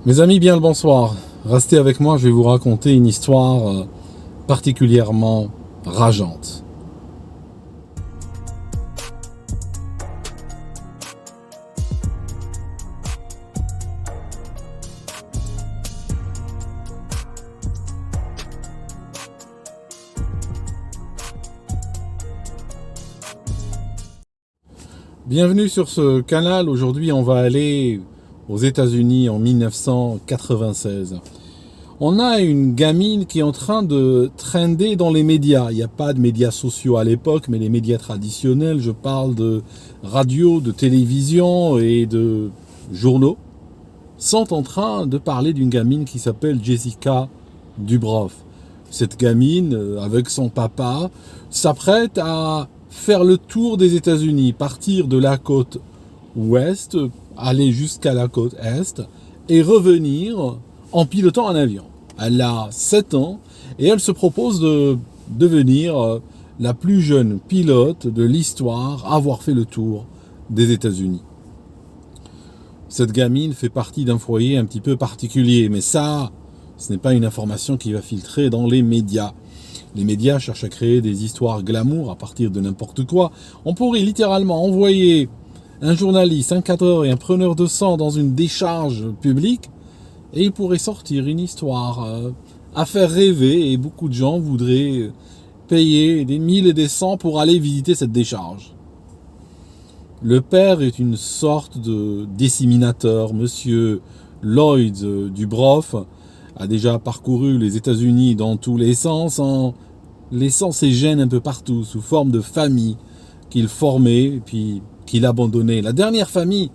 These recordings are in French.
Mes amis, bien le bonsoir. Restez avec moi, je vais vous raconter une histoire particulièrement rageante. Bienvenue sur ce canal. Aujourd'hui, on va aller aux États-Unis en 1996. On a une gamine qui est en train de trender dans les médias. Il n'y a pas de médias sociaux à l'époque, mais les médias traditionnels, je parle de radio, de télévision et de journaux, sont en train de parler d'une gamine qui s'appelle Jessica Dubroff. Cette gamine, avec son papa, s'apprête à faire le tour des États-Unis, partir de la côte ouest, aller jusqu'à la côte est et revenir en pilotant un avion. Elle a 7 ans et elle se propose de devenir la plus jeune pilote de l'histoire à avoir fait le tour des États-Unis. Cette gamine fait partie d'un foyer un petit peu particulier, mais ça, ce n'est pas une information qui va filtrer dans les médias. Les médias cherchent à créer des histoires glamour à partir de n'importe quoi. On pourrait littéralement envoyer un journaliste, un cadreur et un preneur de sang dans une décharge publique et il pourrait sortir une histoire à faire rêver et beaucoup de gens voudraient payer des 1000 et des cents pour aller visiter cette décharge. Le père est une sorte de disséminateur. Monsieur Lloyd Dubroff a déjà parcouru les États-Unis dans tous les sens en laissant ses gènes un peu partout sous forme de famille qu'il formait et puis qu'il abandonnait. La dernière famille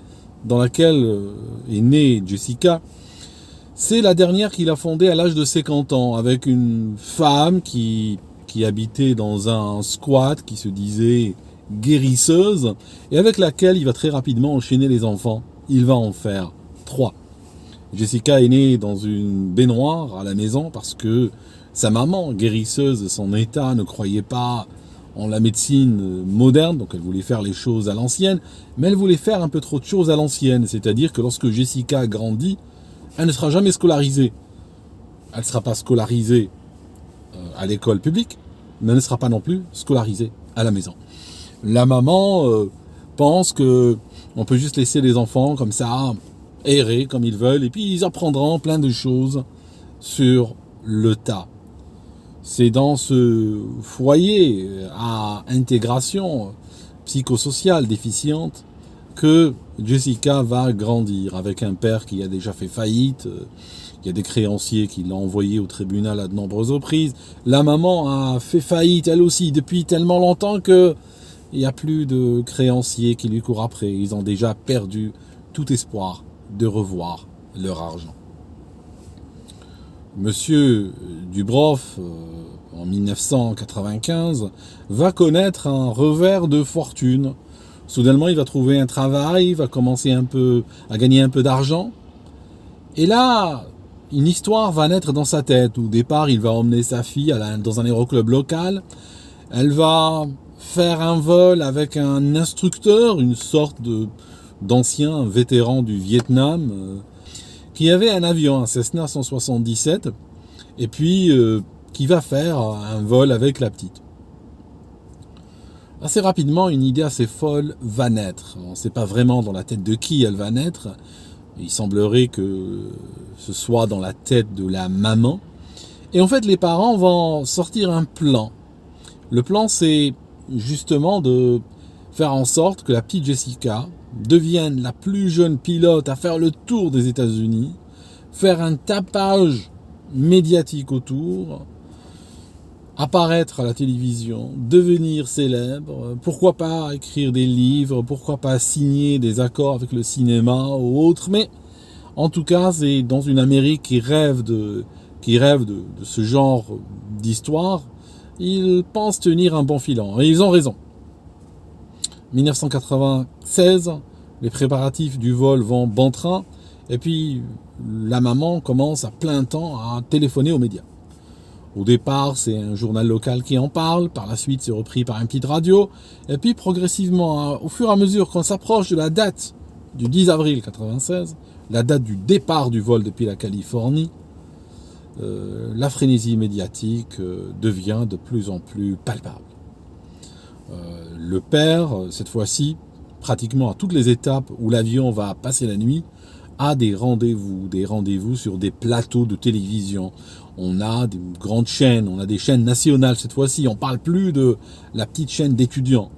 dans laquelle est née Jessica, c'est la dernière qu'il a fondée à l'âge de 50 ans avec une femme qui habitait dans un squat, qui se disait guérisseuse et avec laquelle il va très rapidement enchaîner les enfants. Il va en faire 3. Jessica est née dans une baignoire à la maison parce que sa maman, guérisseuse de son état, ne croyait pas en la médecine moderne, donc elle voulait faire les choses à l'ancienne, mais elle voulait faire un peu trop de choses à l'ancienne, c'est-à-dire que lorsque Jessica grandit, elle ne sera jamais scolarisée. Elle ne sera pas scolarisée à l'école publique, mais elle ne sera pas non plus scolarisée à la maison. La maman pense que on peut juste laisser les enfants comme ça errer comme ils veulent et puis ils apprendront plein de choses sur le tas. C'est dans ce foyer à intégration psychosociale déficiente que Jessica va grandir avec un père qui a déjà fait faillite. Il y a des créanciers qui l'ont envoyé au tribunal à de nombreuses reprises. La maman a fait faillite elle aussi depuis tellement longtemps que il n'y a plus de créanciers qui lui courent après. Ils ont déjà perdu tout espoir de revoir leur argent. Monsieur Dubroff, en 1995, va connaître un revers de fortune. Soudainement, il va trouver un travail, il va commencer à gagner un peu d'argent. Et là, une histoire va naître dans sa tête. Au départ, il va emmener sa fille dans un aéroclub local. Elle va faire un vol avec un instructeur, une sorte d'ancien vétéran du Vietnam, qui avait un avion, un Cessna 177, et puis qui va faire un vol avec la petite. Assez rapidement, une idée assez folle va naître. On ne sait pas vraiment dans la tête de qui elle va naître. Il semblerait que ce soit dans la tête de la maman. Et en fait, les parents vont sortir un plan. Le plan, c'est justement de faire en sorte que la petite Jessica devienne la plus jeune pilote à faire le tour des États-Unis, faire un tapage médiatique autour, apparaître à la télévision, devenir célèbre, pourquoi pas écrire des livres, pourquoi pas signer des accords avec le cinéma ou autre, mais en tout cas c'est dans une Amérique qui rêve de ce genre d'histoire, ils pensent tenir un bon filon, et ils ont raison. 1996, les préparatifs du vol vont bon train, et puis la maman commence à plein temps à téléphoner aux médias. Au départ, c'est un journal local qui en parle, par la suite c'est repris par une petite radio, et puis progressivement, au fur et à mesure qu'on s'approche de la date du 10 avril 1996, la date du départ du vol depuis la Californie, la frénésie médiatique devient de plus en plus palpable. Le père, cette fois-ci, pratiquement à toutes les étapes où l'avion va passer la nuit, a des rendez-vous sur des plateaux de télévision. On a des grandes chaînes, on a des chaînes nationales cette fois-ci. On ne parle plus de la petite chaîne d'étudiants.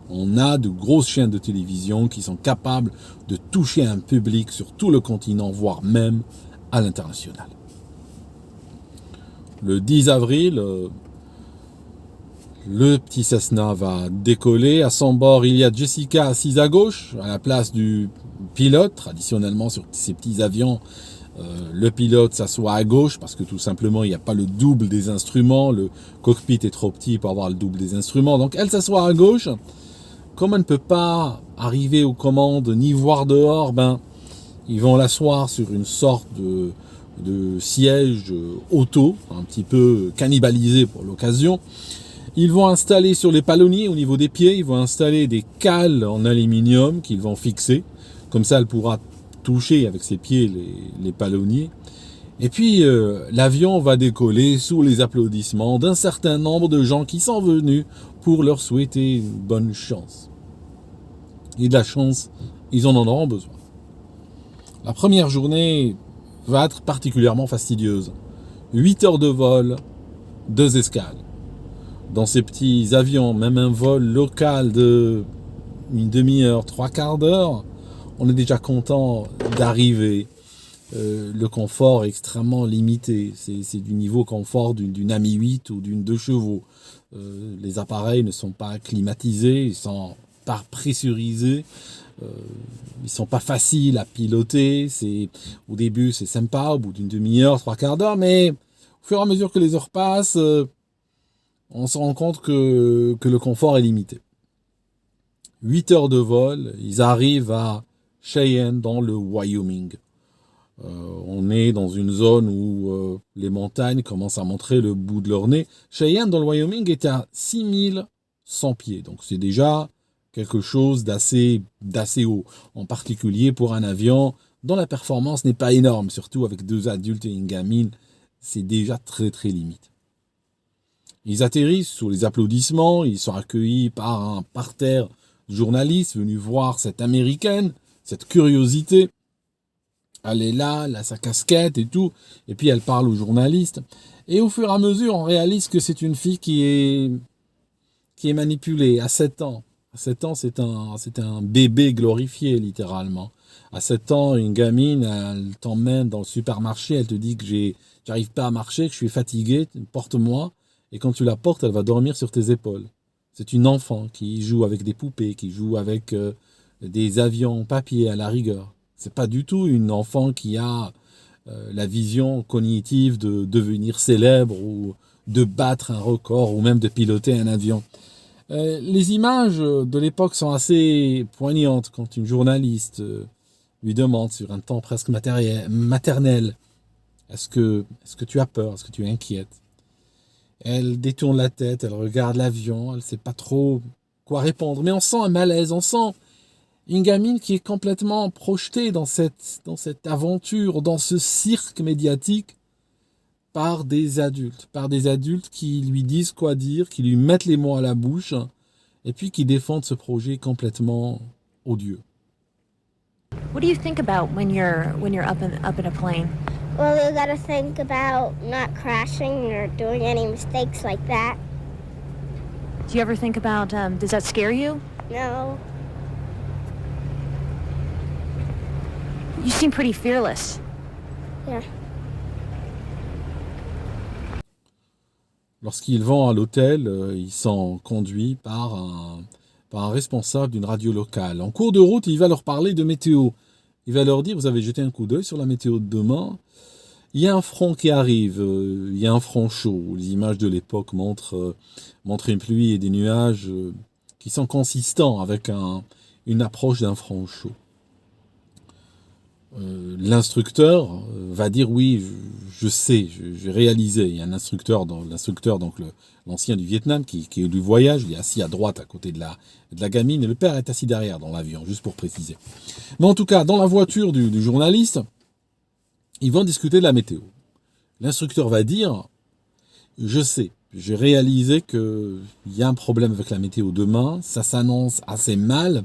On a de grosses chaînes de télévision qui sont capables de toucher un public sur tout le continent, voire même à l'international. Le 10 avril, le petit Cessna va décoller. À son bord, il y a Jessica assise à gauche, à la place du pilote. Traditionnellement, sur ces petits avions, le pilote s'assoit à gauche parce que tout simplement, il n'y a pas le double des instruments. Le cockpit est trop petit pour avoir le double des instruments. Donc, elle s'assoit à gauche. Comme elle ne peut pas arriver aux commandes ni voir dehors, ils vont l'asseoir sur une sorte de siège auto, un petit peu cannibalisé pour l'occasion. Ils vont installer sur les palonniers, au niveau des pieds, ils vont installer des cales en aluminium qu'ils vont fixer. Comme ça, elle pourra toucher avec ses pieds les palonniers. Et puis, l'avion va décoller sous les applaudissements d'un certain nombre de gens qui sont venus pour leur souhaiter une bonne chance. Et de la chance, ils en auront besoin. La première journée va être particulièrement fastidieuse. 8 heures de vol, 2 escales. Dans ces petits avions, même un vol local de une demi-heure, 3/4 d'heure, on est déjà content d'arriver. Le confort est extrêmement limité. C'est du niveau confort d'une AMI 8 ou d'une 2 chevaux. Les appareils ne sont pas climatisés, ils sont pas pressurisés. Ils sont pas faciles à piloter. Au début, c'est sympa, au bout d'une demi-heure, 3/4 d'heure, mais au fur et à mesure que les heures passent, on se rend compte que le confort est limité. 8 heures de vol, ils arrivent à Cheyenne, dans le Wyoming. On est dans une zone où les montagnes commencent à montrer le bout de leur nez. Cheyenne, dans le Wyoming, est à 6100 pieds. Donc c'est déjà quelque chose d'assez haut, en particulier pour un avion dont la performance n'est pas énorme, surtout avec 2 adultes et une gamine, c'est déjà très très limite. Ils atterrissent sous les applaudissements, ils sont accueillis par un parterre de journalistes venus voir cette américaine, cette curiosité. Elle est là, elle a sa casquette et tout, et puis elle parle aux journalistes. Et au fur et à mesure, on réalise que c'est une fille qui est manipulée à 7 ans. À 7 ans, c'est un bébé glorifié, littéralement. À 7 ans, une gamine, elle t'emmène dans le supermarché, elle te dit que j'arrive pas à marcher, que je suis fatigué, porte-moi. Et quand tu la portes, elle va dormir sur tes épaules. C'est une enfant qui joue avec des poupées, qui joue avec des avions en papier à la rigueur. C'est pas du tout une enfant qui a la vision cognitive de devenir célèbre ou de battre un record ou même de piloter un avion. Les images de l'époque sont assez poignantes quand une journaliste lui demande sur un ton presque maternel « Est-ce que tu as peur? Est-ce que tu es inquiète ?» Elle détourne la tête, elle regarde l'avion, elle ne sait pas trop quoi répondre. Mais on sent un malaise, on sent une gamine qui est complètement projetée dans cette aventure, dans ce cirque médiatique par des adultes qui lui disent quoi dire, qui lui mettent les mots à la bouche et puis qui défendent ce projet complètement odieux. What do you think about when you're up in a plane? Well, you gotta think about not crashing or doing any mistakes like that. Do you ever think about, does that scare you? No. You seem pretty fearless. Yeah. Lorsqu'ils vont à l'hôtel, ils sont conduits par un responsable d'une radio locale. En cours de route, il va leur parler de météo. Il va leur dire, vous avez jeté un coup d'œil sur la météo de demain. Il y a un front qui arrive, il y a un front chaud. Les images de l'époque montrent une pluie et des nuages qui sont consistants avec une approche d'un front chaud. L'instructeur va dire, oui, je je sais, j'ai réalisé, il y a un instructeur, donc l'ancien du Vietnam, qui est du voyage, il est assis à droite à côté de la gamine, et le père est assis derrière dans l'avion, juste pour préciser. Mais en tout cas, dans la voiture du journaliste, ils vont discuter de la météo. L'instructeur va dire, je sais, j'ai réalisé qu'il y a un problème avec la météo demain, ça s'annonce assez mal,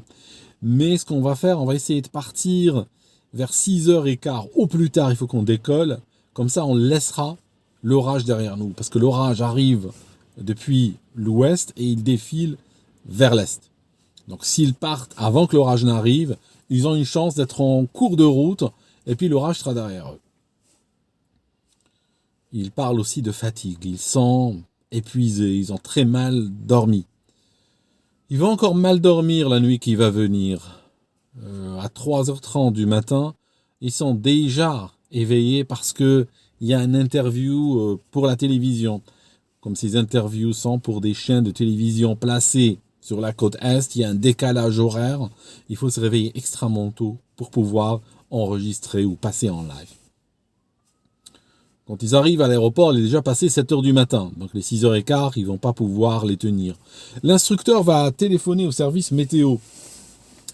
mais ce qu'on va faire, on va essayer de partir vers 6h15 au plus tard, il faut qu'on décolle, comme ça on laissera l'orage derrière nous, parce que l'orage arrive depuis l'ouest et il défile vers l'est. Donc s'ils partent avant que l'orage n'arrive, ils ont une chance d'être en cours de route, et puis l'orage sera derrière eux. Ils parlent aussi de fatigue, ils sont épuisés, ils ont très mal dormi. Ils vont encore mal dormir la nuit qui va venir. À 3h30 du matin, ils sont déjà éveillés parce qu'il y a une interview pour la télévision. Comme ces interviews sont pour des chaînes de télévision placées sur la côte Est, il y a un décalage horaire. Il faut se réveiller extrêmement tôt pour pouvoir enregistrer ou passer en live. Quand ils arrivent à l'aéroport, il est déjà passé 7h du matin. Donc les 6h15, ils ne vont pas pouvoir les tenir. L'instructeur va téléphoner au service météo.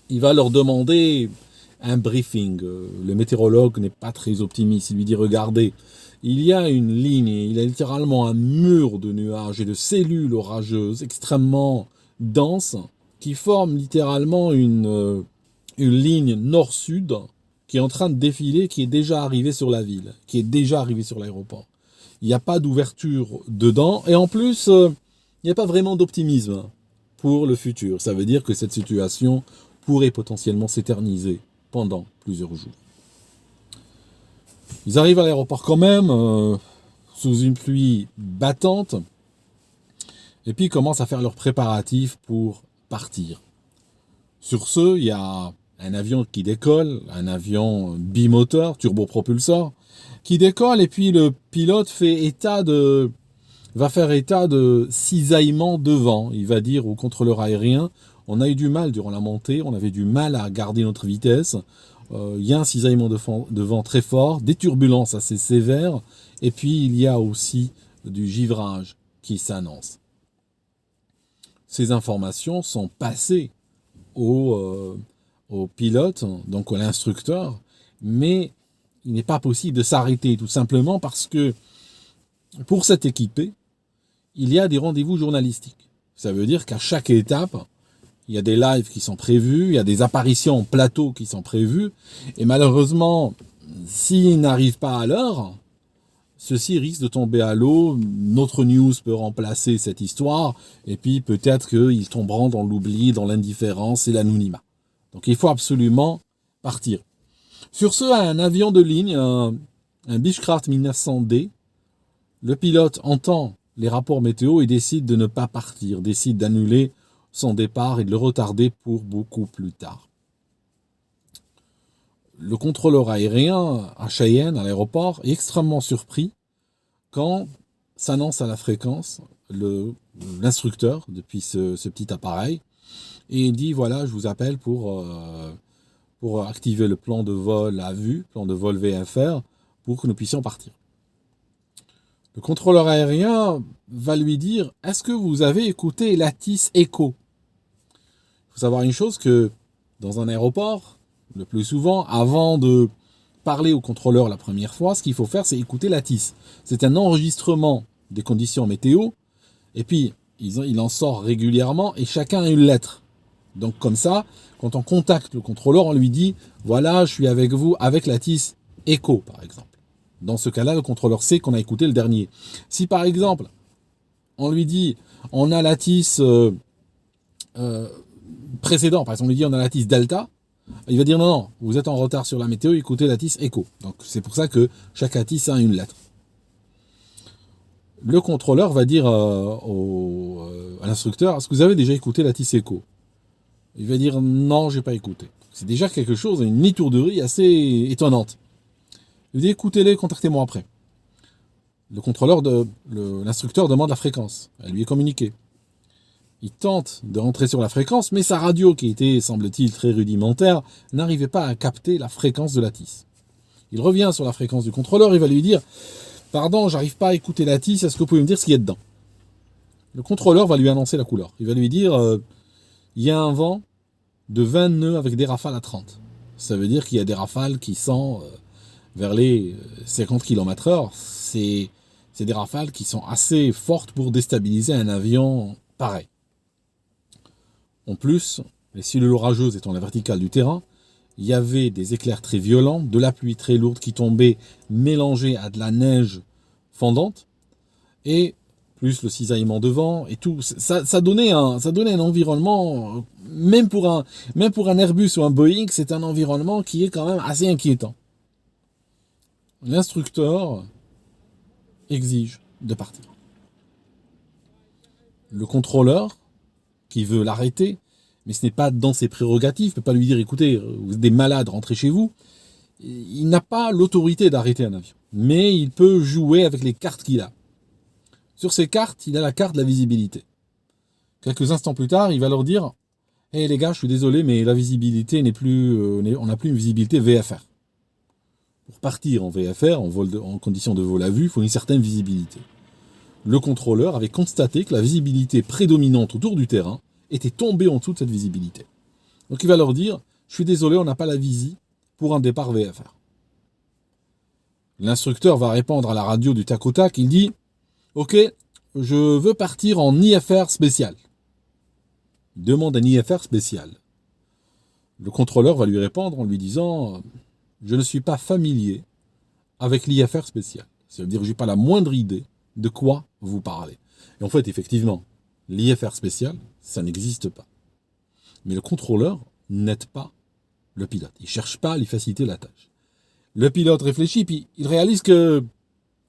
Il va leur demander un briefing. Le météorologue n'est pas très optimiste. Il lui dit, regardez, il y a une ligne, il y a littéralement un mur de nuages et de cellules orageuses extrêmement denses qui forment littéralement une ligne nord-sud qui est en train de défiler, qui est déjà arrivé sur la ville, qui est déjà arrivé sur l'aéroport. Il n'y a pas d'ouverture dedans, et en plus, il n'y a pas vraiment d'optimisme pour le futur. Ça veut dire que cette situation pourrait potentiellement s'éterniser pendant plusieurs jours. Ils arrivent à l'aéroport quand même, sous une pluie battante, et puis ils commencent à faire leurs préparatifs pour partir. Sur ce, il y a un avion qui décolle, un avion bimoteur, turbopropulseur, qui décolle, et puis le pilote va faire état de cisaillement de vent. Il va dire au contrôleur aérien, on a eu du mal durant la montée, on avait du mal à garder notre vitesse, il y a un cisaillement de vent très fort, des turbulences assez sévères, et puis il y a aussi du givrage qui s'annonce. Ces informations sont passées au pilote, donc à l'instructeur, mais il n'est pas possible de s'arrêter, tout simplement parce que pour cette équipée, il y a des rendez-vous journalistiques. Ça veut dire qu'à chaque étape, il y a des lives qui sont prévus, il y a des apparitions en plateau qui sont prévues, et malheureusement, s'ils n'arrivent pas à l'heure, ceci risque de tomber à l'eau, notre news peut remplacer cette histoire, et puis peut-être qu'ils tomberont dans l'oubli, dans l'indifférence et l'anonymat. Donc il faut absolument partir. Sur ce, un avion de ligne, un Beechcraft 1900D, le pilote entend les rapports météo et décide de ne pas partir, décide d'annuler son départ et de le retarder pour beaucoup plus tard. Le contrôleur aérien à Cheyenne, à l'aéroport, est extrêmement surpris quand s'annonce à la fréquence l'instructeur depuis ce petit appareil et il dit voilà, je vous appelle pour activer le plan de vol à vue, plan de vol VFR, pour que nous puissions partir. Le contrôleur aérien va lui dire est-ce que vous avez écouté Lattice Echo? Il faut savoir une chose, que dans un aéroport, le plus souvent, avant de parler au contrôleur la première fois, ce qu'il faut faire, c'est écouter Lattice. C'est un enregistrement des conditions météo, et puis il en sort régulièrement, et chacun a une lettre. Donc comme ça, quand on contacte le contrôleur, on lui dit « Voilà, je suis avec vous avec Lattice Echo », par exemple. Dans ce cas-là, le contrôleur sait qu'on a écouté le dernier. Si par exemple, on lui dit « On a Lattice précédent », par exemple, on lui dit « On a Lattice Delta », il va dire non, vous êtes en retard sur la météo, écoutez Lattice Echo. Donc c'est pour ça que chaque Lattice a une lettre. Le contrôleur va dire à l'instructeur, est-ce que vous avez déjà écouté Lattice Echo? Il va dire non, j'ai pas écouté. C'est déjà quelque chose, une étourderie assez étonnante. Il dit écoutez-les, contactez-moi après. Le contrôleur, l'instructeur demande la fréquence. Elle lui est communiquée. Il tente de rentrer sur la fréquence, mais sa radio, qui était, semble-t-il, très rudimentaire, n'arrivait pas à capter la fréquence de Lattice. Il revient sur la fréquence du contrôleur, il va lui dire Pardon, j'arrive pas à écouter la tisse, est-ce que vous pouvez me dire ce qu'il y a dedans? Le contrôleur va lui annoncer la couleur. Il va lui dire, il y a un vent de 20 nœuds avec des rafales à 30. Ça veut dire qu'il y a des rafales qui sont vers les 50 km/h. C'est des rafales qui sont assez fortes pour déstabiliser un avion pareil. En plus, les cellules orageuses étant la verticale du terrain, il y avait des éclairs très violents, de la pluie très lourde qui tombait mélangée à de la neige fondante, et plus le cisaillement de vent et tout. Ça donnait un environnement, même pour un Airbus ou un Boeing, c'est un environnement qui est quand même assez inquiétant. L'instructeur exige de partir. Le contrôleur, qui veut l'arrêter, mais ce n'est pas dans ses prérogatives, ne peut pas lui dire, écoutez, vous êtes des malades, rentrez chez vous. Il n'a pas l'autorité d'arrêter un avion, mais il peut jouer avec les cartes qu'il a. Sur ces cartes, il a la carte de la visibilité. Quelques instants plus tard, il va leur dire, hey les gars, je suis désolé, mais la visibilité n'est plus, on n'a plus une visibilité VFR. Pour partir en VFR, en condition de vol à vue, il faut une certaine visibilité. Le contrôleur avait constaté que la visibilité prédominante autour du terrain était tombée en dessous de cette visibilité. Donc il va leur dire, je suis désolé, on n'a pas la visi pour un départ VFR. L'instructeur va répondre à la radio du tac au tac, il dit, ok, je veux partir en IFR spécial. Il demande un IFR spécial. Le contrôleur va lui répondre en lui disant, je ne suis pas familier avec l'IFR spécial. Ça veut dire que je n'ai pas la moindre idée de quoi vous parlez. Et en fait, effectivement, l'IFR spécial, ça n'existe pas. Mais le contrôleur n'aide pas le pilote. Il ne cherche pas à lui faciliter la tâche. Le pilote réfléchit, puis il réalise que,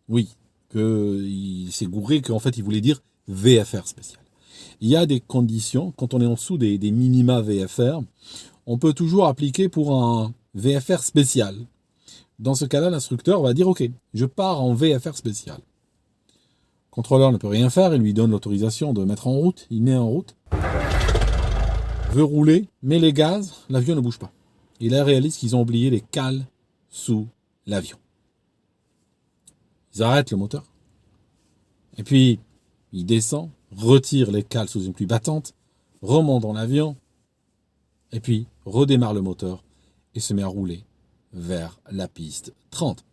oui, qu'il s'est gouré, qu'en fait, il voulait dire VFR spécial. Il y a des conditions, quand on est en dessous des minima VFR, on peut toujours appliquer pour un VFR spécial. Dans ce cas-là, l'instructeur va dire, ok, je pars en VFR spécial. Le contrôleur ne peut rien faire, il lui donne l'autorisation de mettre en route, il met en route, veut rouler, met les gaz, l'avion ne bouge pas. Et là, il réalise qu'ils ont oublié les cales sous l'avion. Ils arrêtent le moteur. Et puis, il descend, retire les cales sous une pluie battante, remonte dans l'avion, et puis redémarre le moteur et se met à rouler vers la piste 30.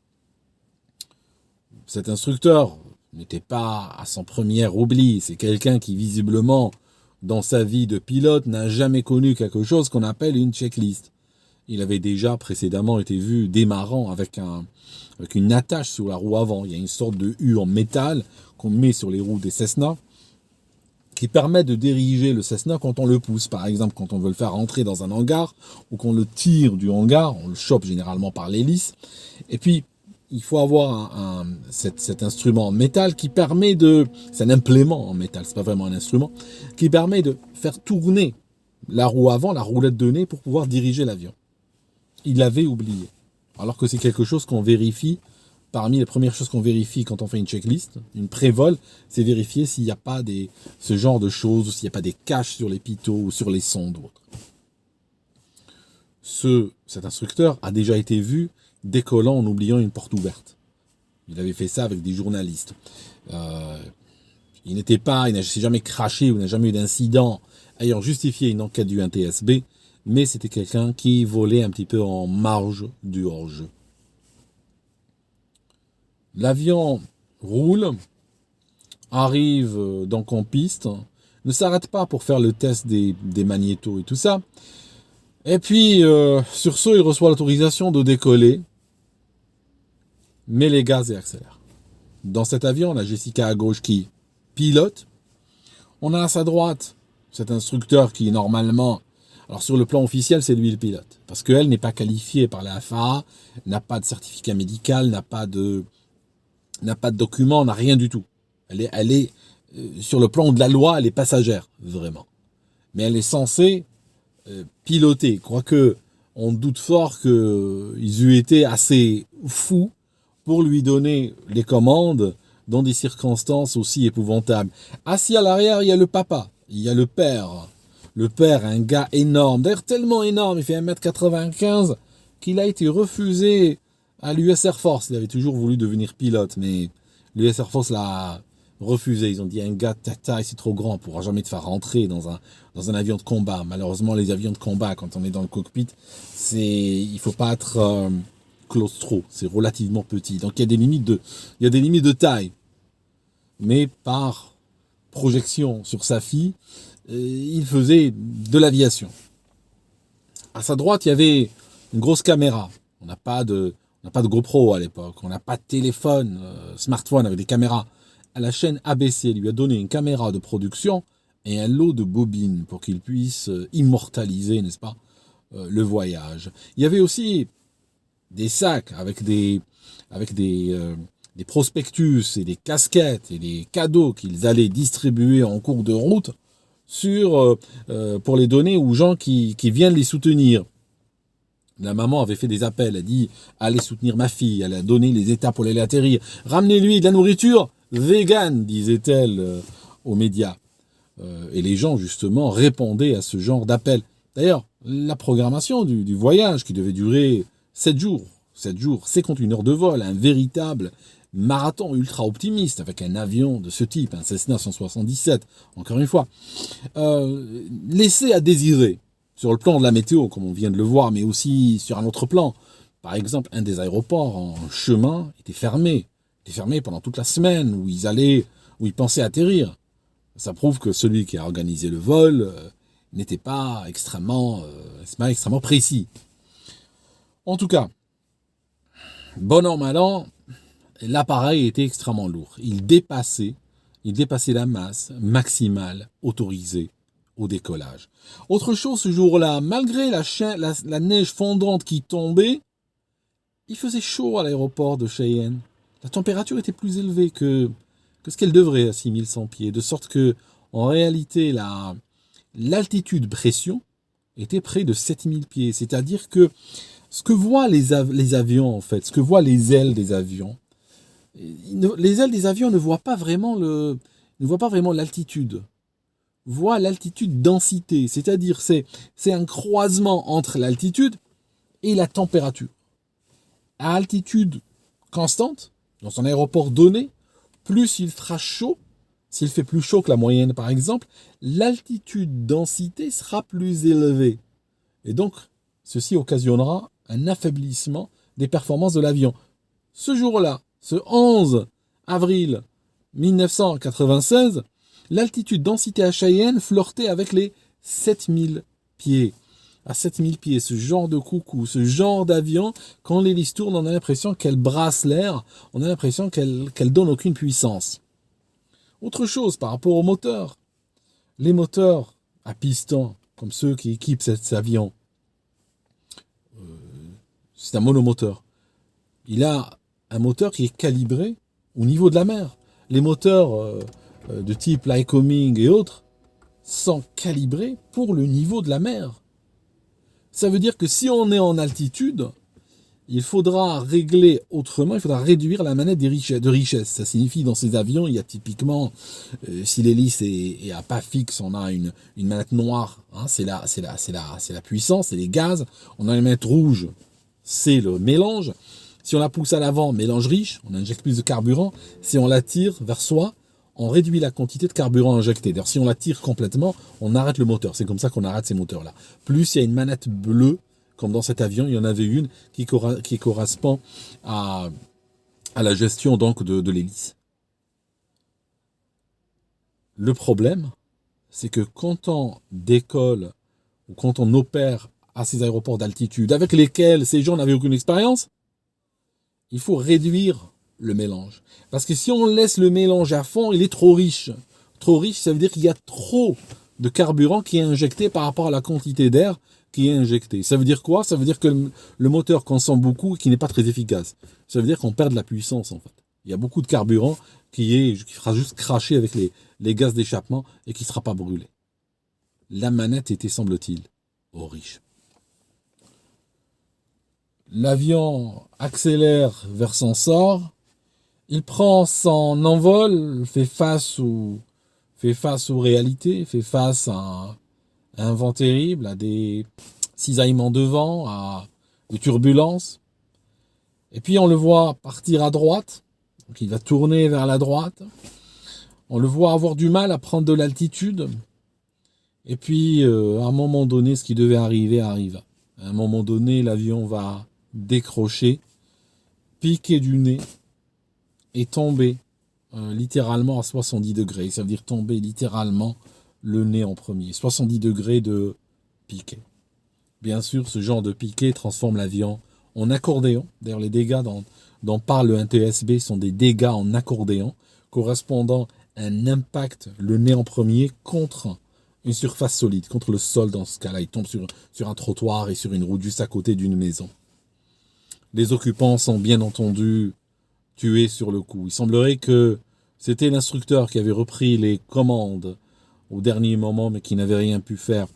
Cet instructeur n'était pas à son premier oubli. C'est quelqu'un qui, visiblement, dans sa vie de pilote, n'a jamais connu quelque chose qu'on appelle une checklist. Il avait déjà précédemment été vu démarrant avec une attache sur la roue avant. Il y a une sorte de U en métal qu'on met sur les roues des Cessna qui permet de diriger le Cessna quand on le pousse. Par exemple, quand on veut le faire rentrer dans un hangar ou qu'on le tire du hangar, on le chope généralement par l'hélice. Et puis, il faut avoir cet instrument en métal qui permet de... C'est un implément en métal, c'est pas vraiment un instrument, qui permet de faire tourner la roue avant, la roulette de nez, pour pouvoir diriger l'avion. Il l'avait oublié. Alors que c'est quelque chose qu'on vérifie. Parmi les premières choses qu'on vérifie quand on fait une checklist, une pré-vol, c'est vérifier s'il n'y a pas ce genre de choses, ou s'il n'y a pas des caches sur les pitot ou sur les sondes ou autre. Cet instructeur a déjà été vu décollant en oubliant une porte ouverte. Il avait fait ça avec des journalistes. Il n'a jamais craché ou n'a jamais eu d'incident ayant justifié une enquête du NTSB, mais c'était quelqu'un qui volait un petit peu en marge du hors-jeu. L'avion roule, arrive donc en piste, ne s'arrête pas pour faire le test des magnétos et tout ça. Et puis, sur ce, il reçoit l'autorisation de décoller, met les gaz et accélère. Dans cet avion, on a Jessica à gauche qui pilote. On a à sa droite cet instructeur qui, normalement, alors sur le plan officiel, c'est lui le pilote. Parce qu'elle n'est pas qualifiée par la FAA, n'a pas de certificat médical, n'a pas de document, n'a rien du tout. Elle est sur le plan de la loi, elle est passagère, vraiment. Mais elle est censée piloter. Quoique, on doute fort qu'ils eût été assez fous pour lui donner les commandes dans des circonstances aussi épouvantables. Assis à l'arrière, il y a le papa, il y a le père. Le père, un gars énorme, d'ailleurs tellement énorme, il fait 1m95, qu'il a été refusé l'US Air Force, il avait toujours voulu devenir pilote, mais l'US Air Force l'a refusé. Ils ont dit, un gars de ta taille, c'est trop grand, on ne pourra jamais te faire rentrer dans un avion de combat. Malheureusement, les avions de combat, quand on est dans le cockpit, il ne faut pas être claustro, c'est relativement petit. Donc il y a des limites de taille. Mais par projection sur sa fille, il faisait de l'aviation. À sa droite, il y avait une grosse caméra. On n'a pas de GoPro à l'époque, on n'a pas de téléphone, smartphone avec des caméras. À la chaîne ABC, lui a donné une caméra de production et un lot de bobines pour qu'il puisse immortaliser, n'est-ce pas, le voyage. Il y avait aussi des sacs avec des prospectus et des casquettes et des cadeaux qu'ils allaient distribuer en cours de route pour les donner aux gens qui viennent les soutenir. La maman avait fait des appels, elle a dit « Allez soutenir ma fille », elle a donné les étapes pour aller atterrir. « Ramenez-lui de la nourriture vegan », disait-elle aux médias. Et les gens, justement, répondaient à ce genre d'appel. D'ailleurs, la programmation du voyage, qui devait durer 7 jours, 51 heures de vol, un véritable marathon ultra optimiste, avec un avion de ce type, un Cessna 177, encore une fois, laissait à désirer. Sur le plan de la météo, comme on vient de le voir, mais aussi sur un autre plan. Par exemple, un des aéroports en chemin était fermé. Il était fermé pendant toute la semaine où ils pensaient atterrir. Ça prouve que celui qui a organisé le vol n'était pas extrêmement précis. En tout cas, bon an, mal an, l'appareil était extrêmement lourd. Il dépassait la masse maximale autorisée au décollage. Autre chose ce jour-là, malgré la neige fondante qui tombait, il faisait chaud à l'aéroport de Cheyenne. La température était plus élevée que ce qu'elle devrait à 6100 pieds, de sorte que, en réalité, l'altitude pression était près de 7000 pieds. C'est-à-dire que ce que voient les avions, en fait, ce que voient les ailes des avions, les ailes des avions ne voient pas vraiment l'altitude. Voit l'altitude densité, c'est-à-dire c'est un croisement entre l'altitude et la température. À altitude constante, dans son aéroport donné, plus il fera chaud, s'il fait plus chaud que la moyenne par exemple, l'altitude densité sera plus élevée. Et donc, ceci occasionnera un affaiblissement des performances de l'avion. Ce jour-là, ce 11 avril 1996, l'altitude densité à Cheyenne flirtait avec les 7000 pieds. À 7000 pieds, ce genre de coucou, ce genre d'avion, quand l'hélice tourne, on a l'impression qu'elle brasse l'air, on a l'impression qu'elle donne aucune puissance. Autre chose par rapport aux moteurs. Les moteurs à piston, comme ceux qui équipent cet avion, c'est un monomoteur. Il a un moteur qui est calibré au niveau de la mer. Les moteurs de type Lycoming et autres sont calibrés pour le niveau de la mer. Ça veut dire que si on est en altitude, il faudra régler autrement, il faudra réduire la manette de richesse. Ça signifie dans ces avions, il y a typiquement, si l'hélice est à pas fixe, on a une manette noire, hein, c'est la puissance, c'est les gaz. On a une manette rouge, c'est le mélange. Si on la pousse à l'avant, mélange riche, on injecte plus de carburant. Si on la tire vers soi, on réduit la quantité de carburant injecté. D'ailleurs, si on la tire complètement, on arrête le moteur. C'est comme ça qu'on arrête ces moteurs-là. Plus il y a une manette bleue, comme dans cet avion, il y en avait une qui correspond à la gestion donc de l'hélice. Le problème, c'est que quand on décolle ou quand on opère à ces aéroports d'altitude avec lesquels ces gens n'avaient aucune expérience, il faut réduire le mélange. Parce que si on laisse le mélange à fond, il est trop riche. Trop riche, ça veut dire qu'il y a trop de carburant qui est injecté par rapport à la quantité d'air qui est injecté. Ça veut dire quoi? Ça veut dire que le moteur consomme beaucoup et qui n'est pas très efficace. Ça veut dire qu'on perd de la puissance en fait. Il y a beaucoup de carburant qui fera juste cracher avec les gaz d'échappement et qui ne sera pas brûlé. La manette était, semble-t-il, au riche. L'avion accélère vers son sort. Il prend son envol, fait face aux réalités, fait face à un vent terrible, à des cisaillements de vent, à des turbulences. Et puis on le voit partir à droite, donc il va tourner vers la droite. On le voit avoir du mal à prendre de l'altitude. Et puis, à un moment donné, ce qui devait arriver arrive. À un moment donné, l'avion va décrocher, piquer du nez et tomber littéralement à 70 degrés. Ça veut dire tomber littéralement le nez en premier. 70 degrés de piqué. Bien sûr, ce genre de piqué transforme l'avion en accordéon. D'ailleurs, les dégâts dont parle le NTSB sont des dégâts en accordéon, correspondant à un impact, le nez en premier, contre une surface solide, contre le sol dans ce cas-là. Il tombe sur un trottoir et sur une route juste à côté d'une maison. Les occupants sont bien entendu tués sur le coup. Il semblerait que c'était l'instructeur qui avait repris les commandes au dernier moment, mais qui n'avait rien pu faire.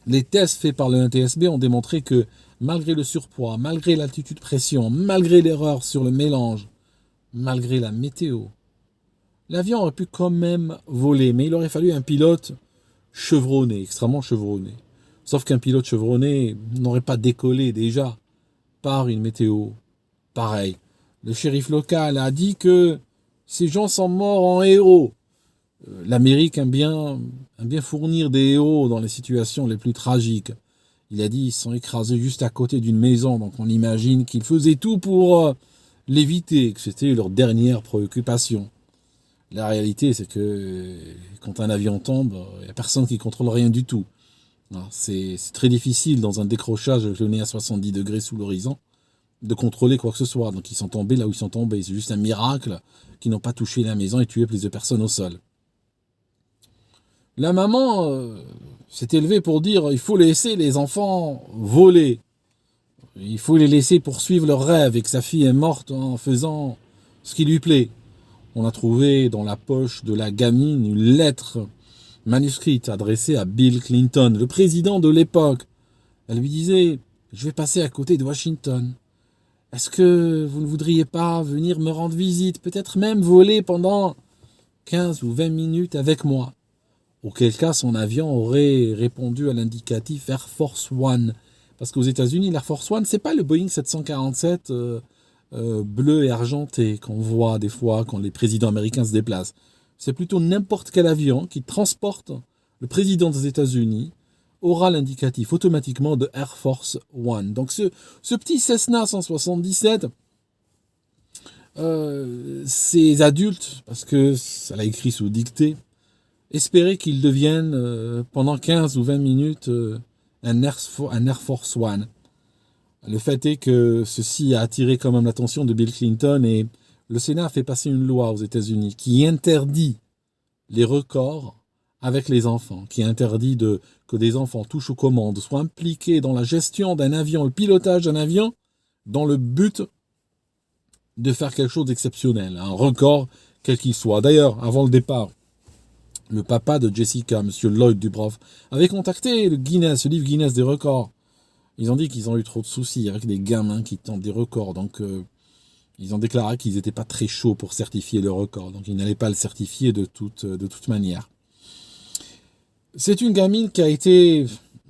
Les tests faits par le NTSB ont démontré que malgré le surpoids, malgré l'altitude pression, malgré l'erreur sur le mélange, malgré la météo, l'avion aurait pu quand même voler, mais il aurait fallu un pilote chevronné, extrêmement chevronné. Sauf qu'un pilote chevronné n'aurait pas décollé déjà par une météo pareille. Le shérif local a dit que ces gens sont morts en héros. L'Amérique aime bien fournir des héros dans les situations les plus tragiques. Il a dit qu'ils sont écrasés juste à côté d'une maison, donc on imagine qu'ils faisaient tout pour l'éviter, que c'était leur dernière préoccupation. La réalité, c'est que quand un avion tombe, il n'y a personne qui contrôle rien du tout. C'est très difficile dans un décrochage avec le nez à 70 degrés sous l'horizon de contrôler quoi que ce soit. Donc ils sont tombés là où ils sont tombés. C'est juste un miracle qu'ils n'ont pas touché la maison et tué plus de personnes au sol. La maman s'est élevée pour dire il faut laisser les enfants voler. Il faut les laisser poursuivre leurs rêves et que sa fille est morte en faisant ce qui lui plaît. On a trouvé dans la poche de la gamine une lettre manuscrite adressée à Bill Clinton, le président de l'époque. Elle lui disait « Je vais passer à côté de Washington. Est-ce que vous ne voudriez pas venir me rendre visite, peut-être même voler pendant 15 ou 20 minutes avec moi ?» Auquel cas, son avion aurait répondu à l'indicatif Air Force One. Parce qu'aux États-Unis, l'Air Force One, c'est pas le Boeing 747 bleu et argenté qu'on voit des fois quand les présidents américains se déplacent. C'est plutôt n'importe quel avion qui transporte le président des États-Unis aura l'indicatif automatiquement de Air Force One. Donc ce petit Cessna 177, ces adultes, parce que ça l'a écrit sous dictée, espéraient qu'il devienne pendant 15 ou 20 minutes un Air Force One. Le fait est que ceci a attiré quand même l'attention de Bill Clinton et le Sénat a fait passer une loi aux États-Unis qui interdit les records avec les enfants, qui interdit que des enfants touchent aux commandes, soient impliqués dans la gestion d'un avion, le pilotage d'un avion, dans le but de faire quelque chose d'exceptionnel, un record quel qu'il soit. D'ailleurs, avant le départ, le papa de Jessica, M. Lloyd Dubroff, avait contacté le livre Guinness des records. Ils ont dit qu'ils ont eu trop de soucis avec des gamins qui tentent des records. Donc, ils ont déclaré qu'ils n'étaient pas très chauds pour certifier le record. Donc, ils n'allaient pas le certifier de toute manière. C'est une gamine qui a été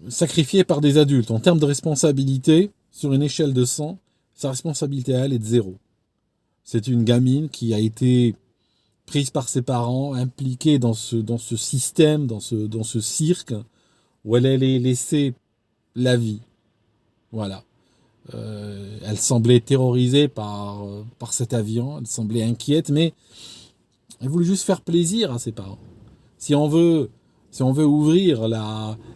sacrifiée par des adultes. En termes de responsabilité, sur une échelle de 100, sa responsabilité à elle est de 0. C'est une gamine qui a été prise par ses parents, impliquée dans ce système, dans ce cirque, où elle allait laisser la vie. Voilà. Elle semblait terrorisée par cet avion, elle semblait inquiète, mais elle voulait juste faire plaisir à ses parents. Si on veut ouvrir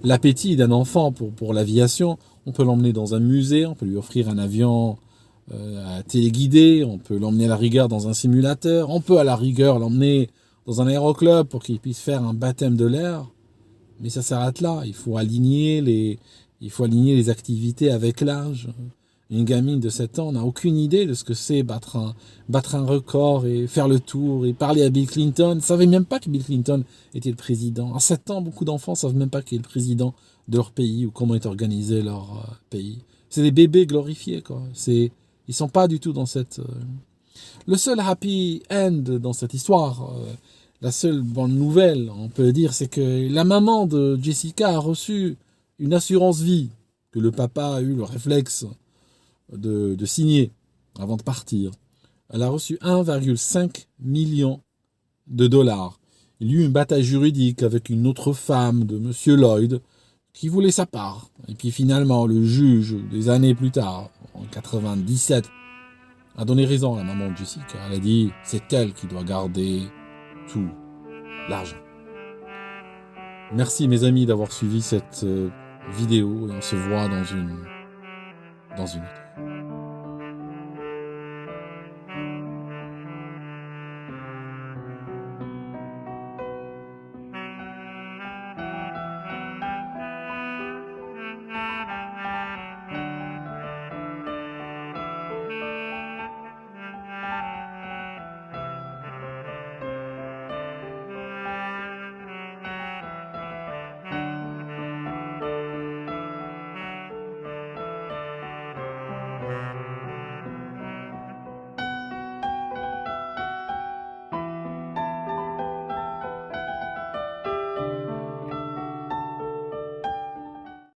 l'appétit d'un enfant pour l'aviation, on peut l'emmener dans un musée, on peut lui offrir un avion téléguidé, on peut l'emmener à la rigueur dans un simulateur, on peut à la rigueur l'emmener dans un aéroclub pour qu'il puisse faire un baptême de l'air, mais ça s'arrête là. Il faut aligner les activités avec l'âge. Une gamine de 7 ans n'a aucune idée de ce que c'est battre un record et faire le tour et parler à Bill Clinton. Elle ne savait même pas que Bill Clinton était le président. À 7 ans, beaucoup d'enfants ne savent même pas qu'il est le président de leur pays ou comment est organisé leur pays. C'est des bébés glorifiés, quoi. Ils sont pas du tout dans cette... Le seul happy end dans cette histoire, la seule bonne nouvelle, on peut dire, c'est que la maman de Jessica a reçu une assurance vie que le papa a eu le réflexe de signer. avant de partir. Elle a reçu 1,5 million de dollars. Il y eut une bataille juridique avec une autre femme de Monsieur Lloyd qui voulait sa part. Et puis finalement, le juge, des années plus tard, en 97, a donné raison à la maman de Jessica. Elle a dit, c'est elle qui doit garder tout l'argent. Merci mes amis d'avoir suivi cette vidéo et on se voit dans une autre.